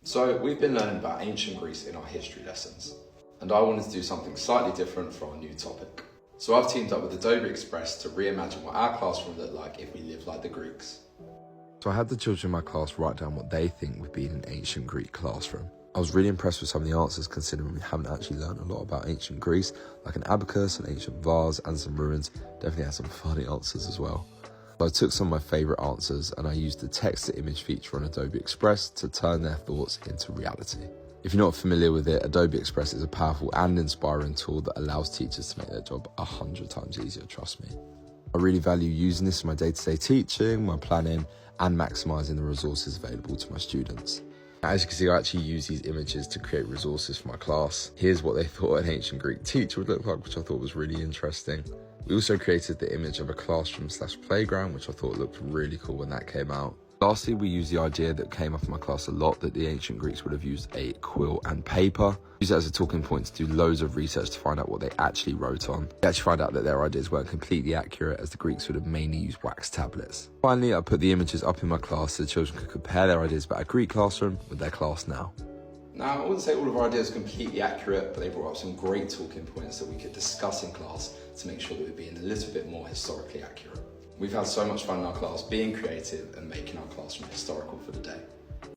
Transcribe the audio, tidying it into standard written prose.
So we've been learning about ancient Greece in our history lessons, and I wanted to do something slightly different for our new topic. So I've teamed up with Adobe Express to reimagine what our classroom would look like if we lived like the Greeks. So I had the children in my class write down what they think would be in an ancient Greek classroom. I was really impressed with some of the answers, considering we haven't actually learned a lot about ancient Greece, like an abacus, an ancient vase and some ruins. Definitely had some funny answers as well. So I took some of my favourite answers and I used the text-to-image feature on Adobe Express to turn their thoughts into reality. If you're not familiar with it, Adobe Express is a powerful and inspiring tool that allows teachers to make their job 100 times easier, trust me. I really value using this in my day-to-day teaching, my planning, and maximising the resources available to my students. As you can see, I actually use these images to create resources for my class. Here's what they thought an ancient Greek teacher would look like, which I thought was really interesting. We also created the image of a classroom/playground, which I thought looked really cool when that came out. Lastly, we used the idea that came up in my class a lot, that the ancient Greeks would have used a quill and paper. Use that as a talking point to do loads of research to find out what they actually wrote on. We actually find out that their ideas weren't completely accurate, as the Greeks would have mainly used wax tablets. Finally, I put the images up in my class so the children could compare their ideas about a Greek classroom with their class now. Now, I wouldn't say all of our ideas are completely accurate, but they brought up some great talking points that we could discuss in class to make sure that we're being a little bit more historically accurate. We've had so much fun in our class being creative and making our classroom historical for the day.